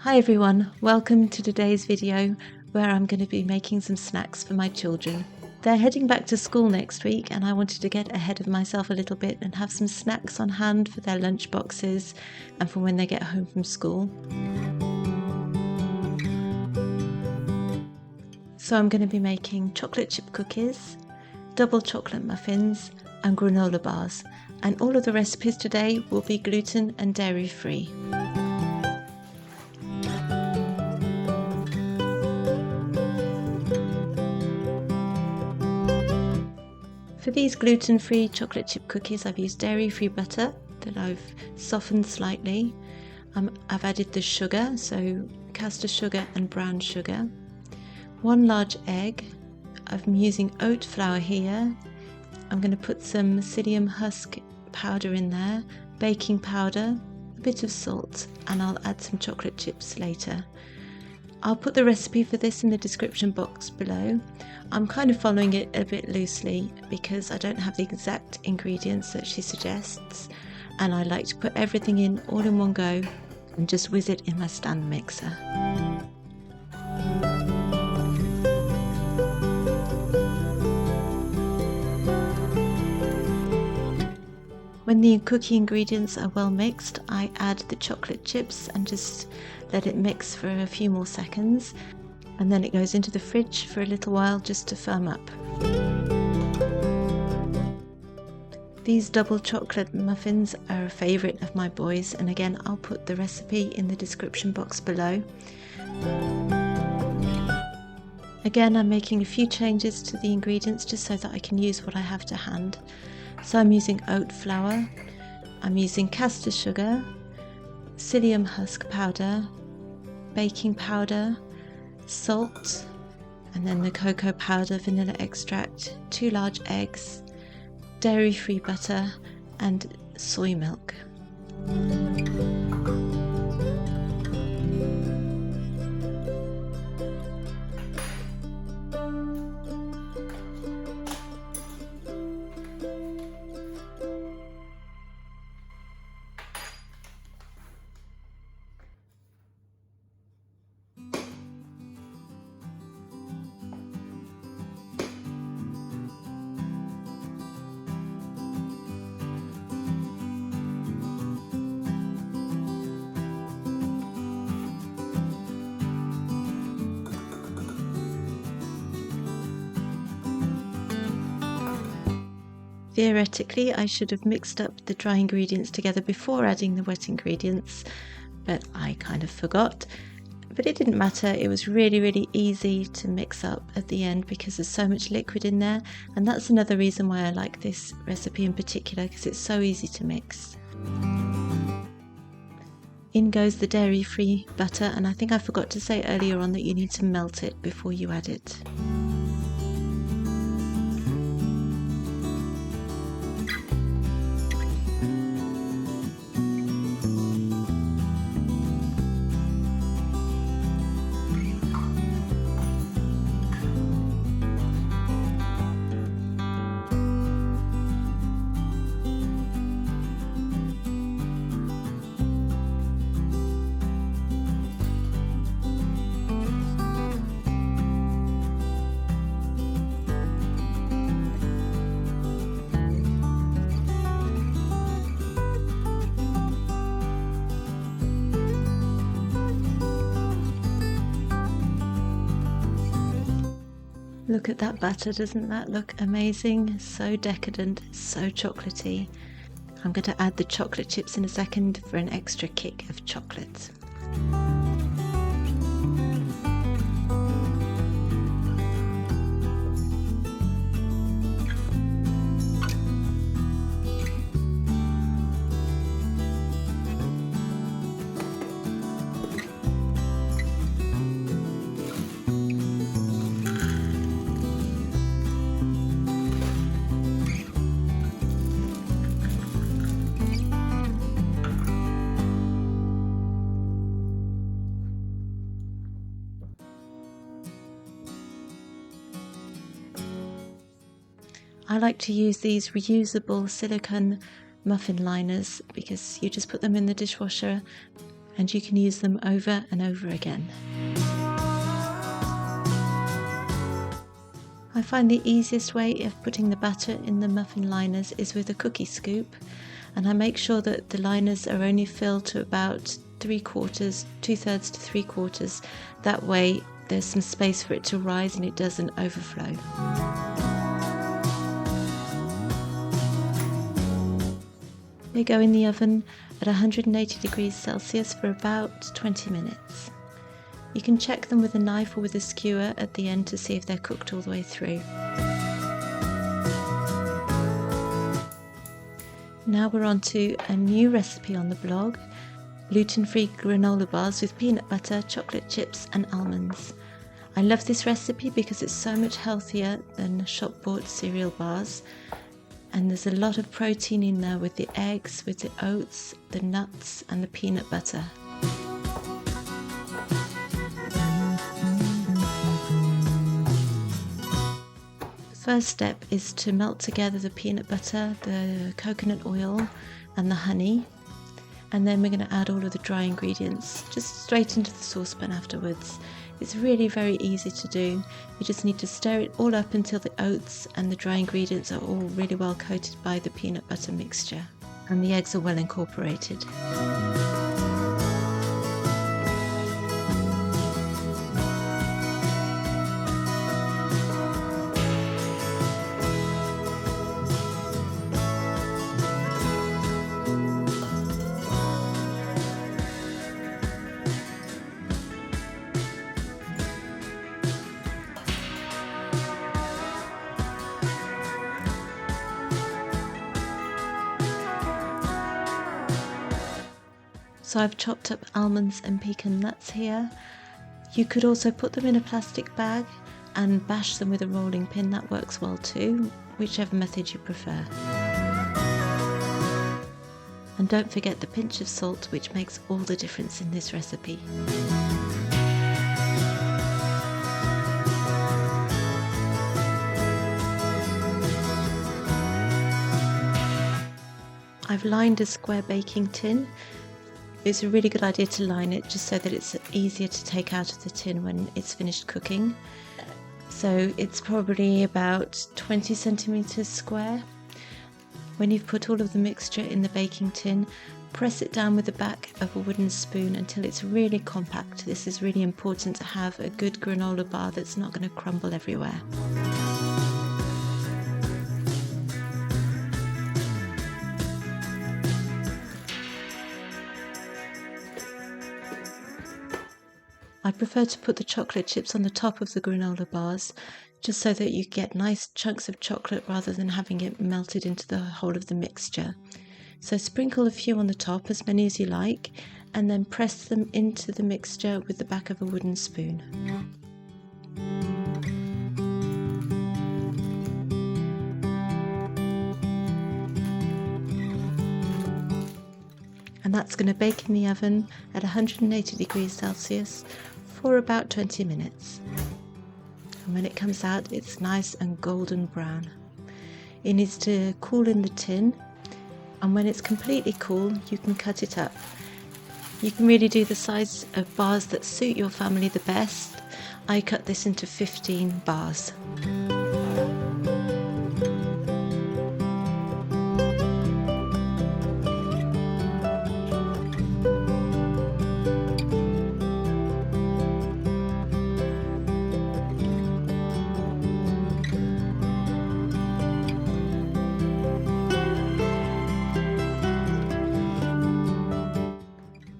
Hi everyone, welcome to today's video where I'm going to be making some snacks for my children. They're heading back to school next week and I wanted to get ahead of myself a little bit and have some snacks on hand for their lunch boxes and for when they get home from school. So I'm going to be making chocolate chip cookies, double chocolate muffins and granola bars, and all of the recipes today will be gluten and dairy free. For these gluten-free chocolate chip cookies, I've used dairy-free butter that I've softened slightly. I've added the sugar, so caster sugar and brown sugar. 1 large egg. I'm using oat flour here. I'm going to put some psyllium husk powder in there, baking powder, a bit of salt, and I'll add some chocolate chips later. I'll put the recipe for this in the description box below. I'm kind of following it a bit loosely because I don't have the exact ingredients that she suggests, and I like to put everything in all in one go and just whiz it in my stand mixer. When the cookie ingredients are well mixed, I add the chocolate chips and just let it mix for a few more seconds, and then it goes into the fridge for a little while just to firm up. These double chocolate muffins are a favourite of my boys, and again I'll put the recipe in the description box below. Again, I'm making a few changes to the ingredients just so that I can use what I have to hand. So I'm using oat flour, I'm using caster sugar, psyllium husk powder, baking powder, salt, and then the cocoa powder, vanilla extract, 2 large eggs, dairy-free butter, and soy milk. Theoretically, I should have mixed up the dry ingredients together before adding the wet ingredients, but I kind of forgot. But it didn't matter, it was really easy to mix up at the end because there's so much liquid in there, and that's another reason why I like this recipe in particular, because it's so easy to mix. In goes the dairy-free butter, and I think I forgot to say earlier on that you need to melt it before you add it. Look at that batter, doesn't that look amazing? So decadent, so chocolatey. I'm going to add the chocolate chips in a second for an extra kick of chocolate. I like to use these reusable silicone muffin liners because you just put them in the dishwasher and you can use them over and over again. I find the easiest way of putting the batter in the muffin liners is with a cookie scoop, and I make sure that the liners are only filled to about 2/3 to 3/4. That way there's some space for it to rise and it doesn't overflow. They go in the oven at 180 degrees Celsius for about 20 minutes. You can check them with a knife or with a skewer at the end to see if they're cooked all the way through. Now we're on to a new recipe on the blog, gluten-free granola bars with peanut butter, chocolate chips and almonds. I love this recipe because it's so much healthier than shop-bought cereal bars, and there's a lot of protein in there with the eggs, with the oats, the nuts and the peanut butter. First step is to melt together the peanut butter, the coconut oil and the honey, and then we're going to add all of the dry ingredients just straight into the saucepan afterwards. It's really very easy to do. You just need to stir it all up until the oats and the dry ingredients are all really well coated by the peanut butter mixture and the eggs are well incorporated. So I've chopped up almonds and pecan nuts here. You could also put them in a plastic bag and bash them with a rolling pin. That works well too, whichever method you prefer. And don't forget the pinch of salt, which makes all the difference in this recipe. I've lined a square baking tin. It's a really good idea to line it just so that it's easier to take out of the tin when it's finished cooking. So it's probably about 20 centimeters square. When you've put all of the mixture in the baking tin, press it down with the back of a wooden spoon until it's really compact. This is really important to have a good granola bar that's not going to crumble everywhere. I prefer to put the chocolate chips on the top of the granola bars just so that you get nice chunks of chocolate rather than having it melted into the whole of the mixture. So sprinkle a few on the top, as many as you like, and then press them into the mixture with the back of a wooden spoon. And that's going to bake in the oven at 180 degrees Celsius for about 20 minutes. And when it comes out, it's nice and golden brown. It needs to cool in the tin, and when it's completely cool, you can cut it up. You can really do the size of bars that suit your family the best. I cut this into 15 bars.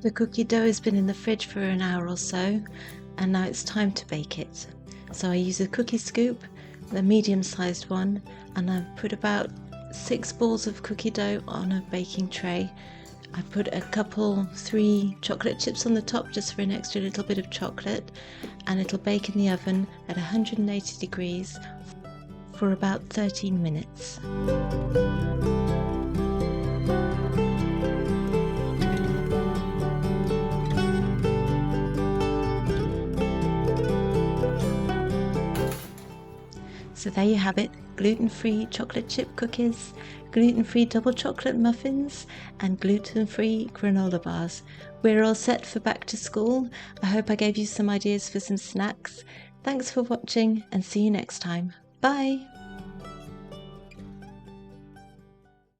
The cookie dough has been in the fridge for an hour or so, and now it's time to bake it. So I use a cookie scoop, the medium-sized one, and I've put about 6 balls of cookie dough on a baking tray. I put 3 chocolate chips on the top just for an extra little bit of chocolate, and it'll bake in the oven at 180 degrees for about 13 minutes. So there you have it, gluten-free chocolate chip cookies, gluten-free double chocolate muffins, and gluten-free granola bars. We're all set for back to school. I hope I gave you some ideas for some snacks. Thanks for watching and see you next time. Bye!